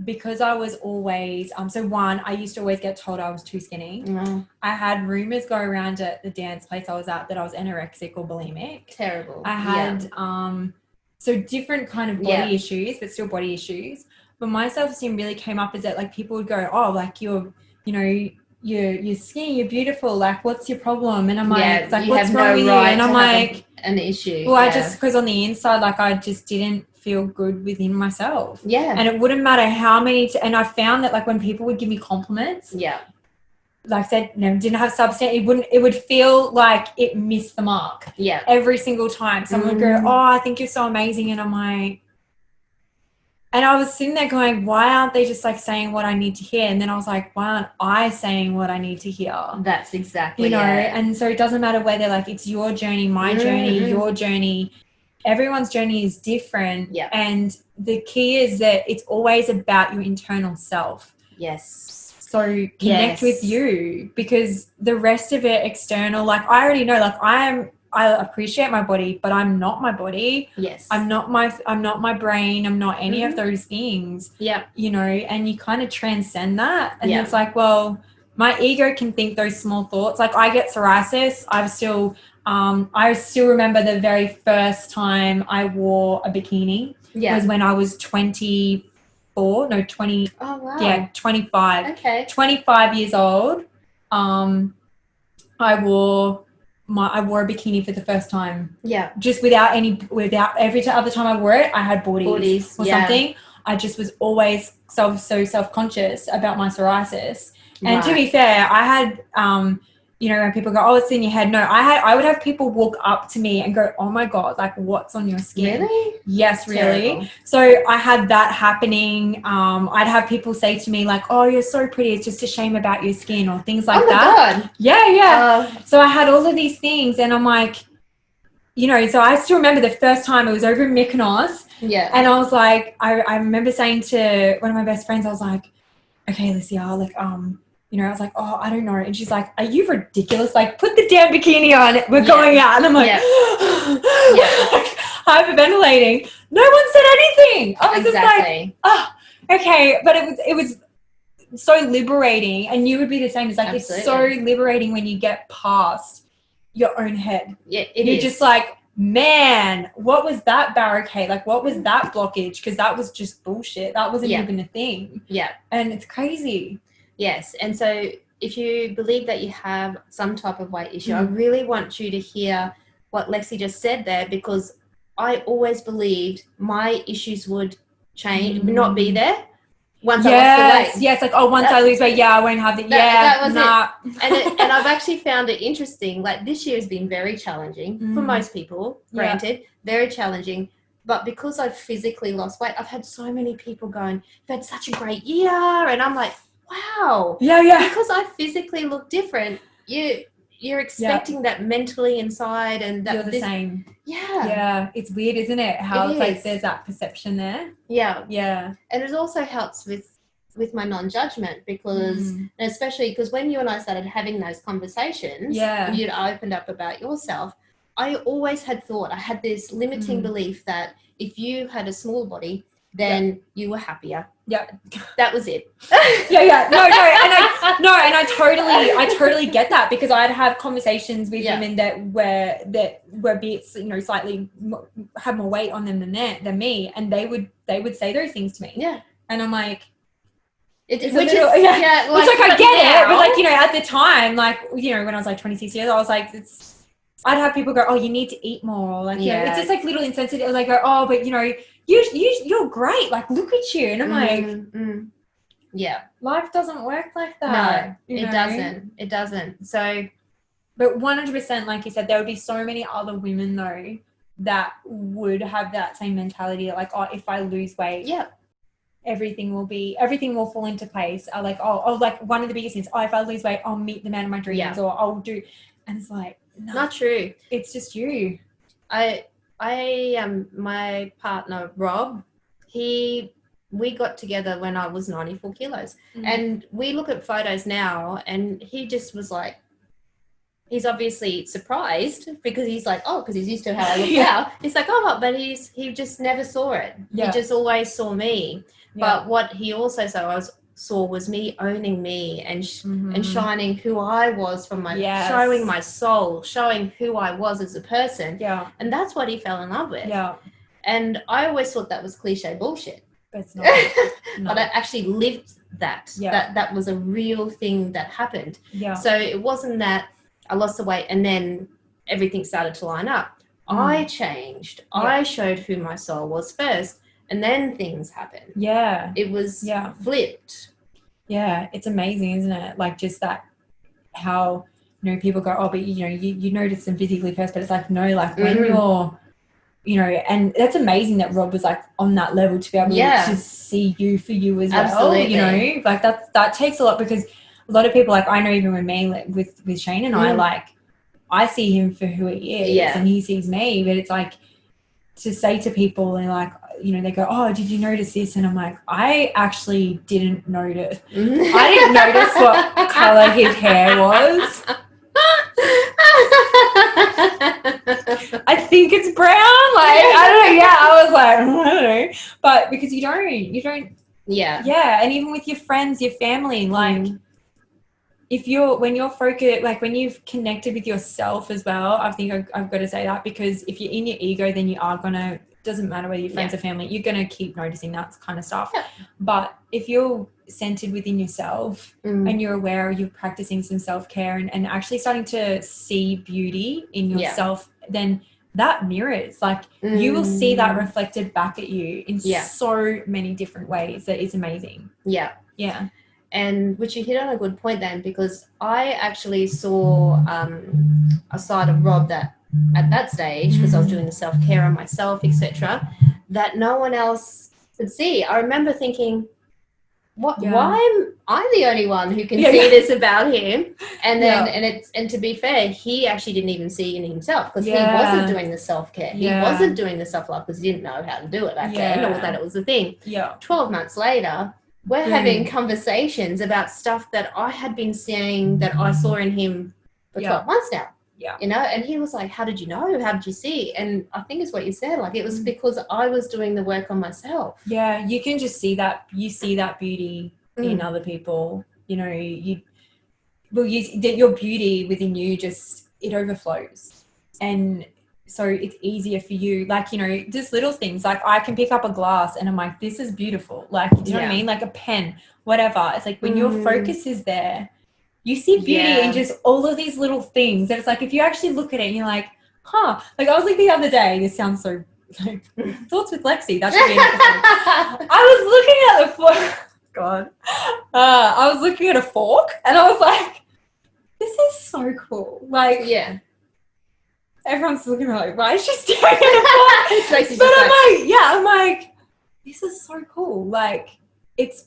because I was always, so one, I used to always get told I was too skinny. Mm. I had rumors go around at the dance place I was at that I was anorexic or bulimic. Terrible. I had, so different kind of body issues, but still body issues. But my self-esteem really came up as that like people would go, oh, like you're skinny, you're beautiful. Like, what's your problem? And I'm like what's wrong with you? And I'm like, an issue. Well, I just, because on the inside, like I just didn't feel good within myself. Yeah. And it wouldn't matter how many, and I found that like when people would give me compliments, like I said, didn't have substance, it would feel like it missed the mark. Yeah. Every single time. Someone would go, oh, I think you're so amazing. And I'm like, and I was sitting there going, why aren't they just like saying what I need to hear? And then I was like, why aren't I saying what I need to hear? That's exactly, you know, and so it doesn't matter whether like it's your journey, my journey, your journey, everyone's journey is different. Yeah. And the key is that it's always about your internal self. Yes. So connect with you, because the rest of it external, like I already know, like I appreciate my body, but I'm not my body. Yes. I'm not my brain. I'm not any of those things. Yeah. You know, and you kind of transcend that. And it's like, well, my ego can think those small thoughts. Like I get psoriasis. I still remember the very first time I wore a bikini. Yeah. Was when I was 20. Oh wow. Yeah, 25. Okay. 25 years old. I wore a bikini for the first time. Yeah. Just without every other time I wore it, I had booties or something. I just was always so self-conscious about my psoriasis. And to be fair, I had, you know, when people go, oh, it's in your head. No, I would have people walk up to me and go, oh my God, like what's on your skin? Really? Yes, really. Terrible. So I had that happening. I'd have people say to me like, oh, you're so pretty. It's just a shame about your skin, or things like that. Oh my God. Yeah. So I had all of these things, and I'm like, you know, so I still remember the first time it was over in Mykonos. Yeah. And I was like, I remember saying to one of my best friends, I was like, okay, Lucia, like, you know, I was like, oh, I don't know. And she's like, are you ridiculous? Like, put the damn bikini on. We're going out. And I'm like, like, hyperventilating. No one said anything. I was just like, oh, okay. But it was so liberating. And you would be the same. It's like, Absolutely. It's so liberating when you get past your own head. Yeah, You're just like, man, what was that barricade? Like, what was that blockage? Because that was just bullshit. That wasn't even a thing. Yeah. And it's crazy. Yes. And so if you believe that you have some type of weight issue, I really want you to hear what Lexy just said there, because I always believed my issues would change, not be there once I lost the weight. Yes, like, oh, once I lose weight, I won't have it. That was it. And I've actually found it interesting. Like, this year has been very challenging for most people, granted, very challenging. But because I've physically lost weight, I've had so many people going, you've had such a great year. And I'm like, wow. Yeah. Because I physically look different, you're expecting that mentally inside, and that you're the same. Yeah. It's weird, isn't it? How it's like there's that perception there. Yeah. And it also helps with my non-judgment, because and especially because when you and I started having those conversations, you'd opened up about yourself. I always had this limiting belief that if you had a small body, then you were happier. Yeah, that was it. No, and I totally get that, because I'd have conversations with women that were you know, slightly had more weight on them than me, and they would say those things to me. Yeah, and I'm like, which I get it, but like, you know, at the time, like, you know, when I was like 26 years, I was like, I'd have people go, oh, you need to eat more, like, you know, it's just like little insensitive, like, go, oh, but you know, you're great, like, look at you. And I'm like, life doesn't work like that. No, it doesn't. So, but 100%, like you said, there would be so many other women though that would have that same mentality, like, oh, if I lose weight, everything will fall into place. Like, oh, like, one of the biggest things, if I lose weight, I'll meet the man of my dreams, or I'll do, and it's like, no, not true. It's just you. My partner Rob, we got together when I was 94 kilos, and we look at photos now, and he just was like, he's obviously surprised, because he's like, oh, because he's used to how I look now. He's like, oh, but he just never saw it. He just always saw me. But what he also saw was me owning me and shining who I was from my showing my soul, showing who I was as a person. Yeah. And that's what he fell in love with. Yeah. And I always thought that was cliche bullshit. But it's not. No. But I actually lived that. Yeah. That was a real thing that happened. Yeah. So it wasn't that I lost the weight and then everything started to line up. I changed. Yeah. I showed who my soul was first. And then things happened. Yeah. It was flipped. Yeah. It's amazing, isn't it? Like, just that how, you know, people go, oh, but you know, you notice them physically first, but it's like, no, like when you're, you know, and that's amazing that Rob was like on that level to be able to see you for you as well. You know, like that takes a lot, because a lot of people, like I know even with me, like with Shane and I, like I see him for who he is and he sees me, but it's like to say to people and like, you know, they go, oh, did you notice this? And I'm like, I actually didn't notice. I didn't notice what color his hair was. I think it's brown. Like, I don't know. Yeah, I was like, I don't know. But because you don't. Yeah. And even with your friends, your family, like when you're focused, like when you've connected with yourself as well, I think I've got to say that, because if you're in your ego, then you are going to, doesn't matter whether you're friends or family, you're going to keep noticing that kind of stuff. But if you're centered within yourself and you're aware, you're practicing some self-care and actually starting to see beauty in yourself, then that mirrors, like you will see that reflected back at you in so many different ways. That is amazing. Yeah. And which you hit on a good point then, because I actually saw a side of Rob that at that stage, because I was doing the self-care on myself, etc., that no one else could see. I remember thinking, why am I the only one who can see this about him? And then and to be fair, he actually didn't even see it in himself, because he wasn't doing the self-care. He wasn't doing the self-love because he didn't know how to do it back then, or that it was a thing. 12 months later, we're having conversations about stuff that I had been seeing, that I saw in him for 12 months now. You know, and he was like, how did you know? How did you see? And I think it's what you said, like it was because I was doing the work on myself. Yeah, you can just see that. You see that beauty in other people. You know, your beauty within you just, it overflows. And so it's easier for you, like, you know, just little things, like I can pick up a glass and I'm like, this is beautiful, like, do you know what I mean, like a pen, whatever. It's like when your focus is there, you see beauty in just all of these little things. And it's like, if you actually look at it and you're like, like I was like the other day, this sounds so thoughts with Lexy, that should be an episode. I was looking at the fork. I was looking at a fork and I was like, this is so cool. Like, everyone's looking at me like, why is she staring at a fork? But I'm like, this is so cool. Like, it's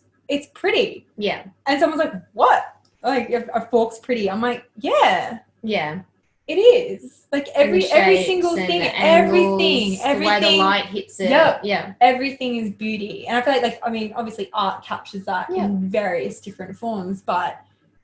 pretty. Yeah. And someone's like, what? Like, a fork's pretty. I'm like, yeah. It is. Like every single thing, everything. The way the light hits it. Yeah. Everything is beauty. And I feel like, I mean, obviously art captures that in various different forms, but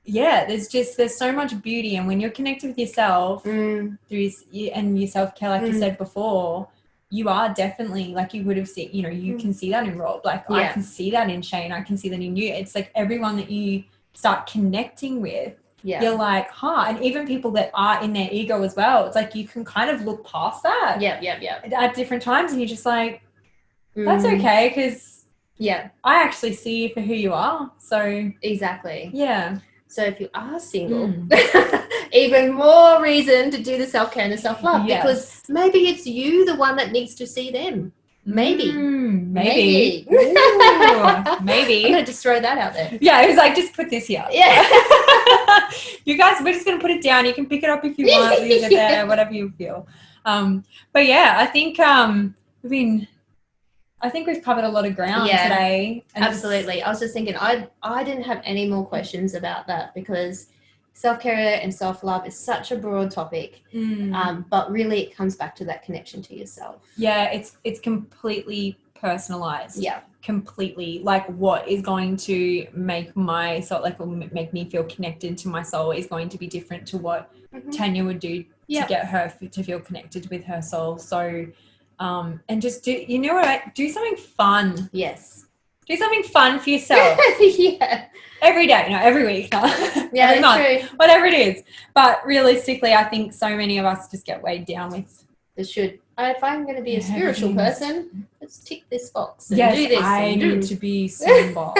there's so much beauty. And when you're connected with yourself through and your self-care, like you said before, you are definitely, like you would have seen, you know, you can see that in Rob. Like I can see that in Shane. I can see that in you. It's like everyone that you start connecting with, you're like, and even people that are in their ego as well, it's like you can kind of look past that at different times, and you're just like, that's okay, because I actually see you for who you are. So exactly. So if you are single, even more reason to do the self-care and the self-love, because maybe it's you the one that needs to see them. Maybe. Maybe. Ooh, maybe. I'm going to just throw that out there. Yeah, it was like, just put this here. Yeah. You guys, we're just going to put it down. You can pick it up if you want, leave it there, whatever you feel. But yeah, I think we've covered a lot of ground today. Absolutely. I was just thinking, I didn't have any more questions about that, because self-care and self-love is such a broad topic, but really it comes back to that connection to yourself. Yeah, it's completely personalized. Yeah, completely. Like what is going to make my soul, like will make me feel connected to my soul, is going to be different to what Tanya would do to get her to feel connected with her soul. So, and just do something fun. Yes. Do something fun for yourself. Every day, every week. Yeah, every month, true. Whatever it is. But realistically, I think so many of us just get weighed down with. It should. If I'm going to be a spiritual person, let's tick this box and do this. I need to be Simba.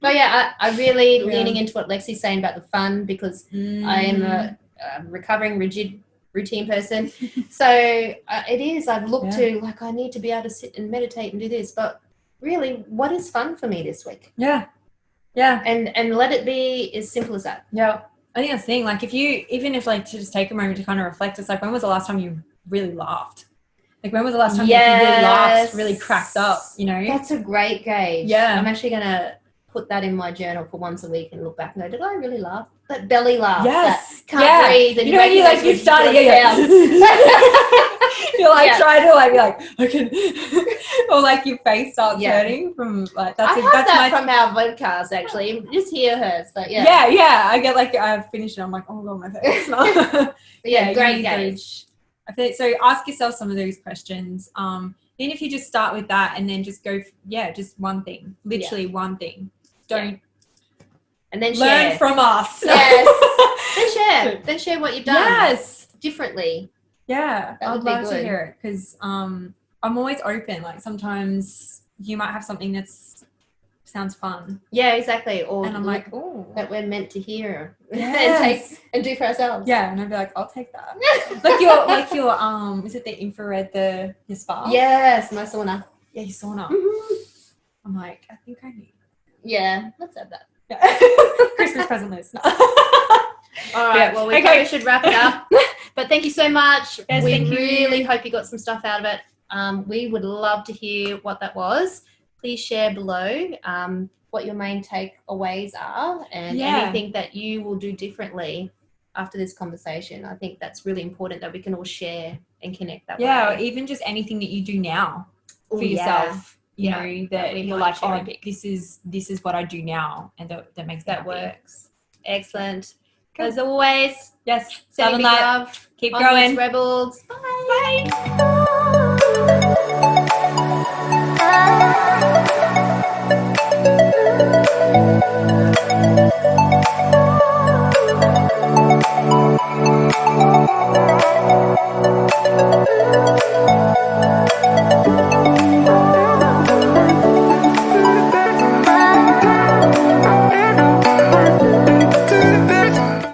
But yeah, I really leaning into what Lexi's saying about the fun, because I am a recovering rigid routine person. So it is, I've looked to, like, I need to be able to sit and meditate and do this, but really, what is fun for me this week? Yeah. And let it be as simple as that. Yeah. I think that's the thing. Like even if like to just take a moment to kind of reflect, it's like, when was the last time you really laughed? Like, when was the last time you really laughed, really cracked up, you know? That's a great gauge. Yeah. I'm actually going to put that in my journal for once a week and look back and go, did I really laugh? That belly laugh. Yes. That can't breathe. And you know, when you started, you're like trying to like be like, I can, or like your face starts hurting from like, that's from our podcast actually. You just hear hers, but I get like, I finish it, I'm like, oh god, my face. Great gauge. I feel so. Ask yourself some of those questions. Even if you just start with that and then just go, just one thing, literally one thing. Don't. And then learn from us. Yes. then share what you've done. Yes. Differently. Yeah. I'd love to hear it, because I'm always open. Like, sometimes you might have something that's sounds fun. Yeah, exactly. Or and I'm like, oh, that we're meant to hear and take and do for ourselves. Yeah, and I'd be like, I'll take that. like your is it the infrared, your spa? Yes, my sauna. Yeah, your sauna. Mm-hmm. I'm like, I think I need. Yeah, let's have that. Christmas present list. All right. Well, we probably should wrap it up. But thank you so much. Yes, we really hope you got some stuff out of it. We would love to hear what that was. Please share below what your main takeaways are and anything that you will do differently after this conversation. I think that's really important that we can all share and connect that way. Yeah, or even just anything that you do now for yourself. You know, that you're like, oh, this is what I do now, and that makes that works. Excellent. Cool. As always, yes, sending love. Keep growing, rebels. Bye. Bye.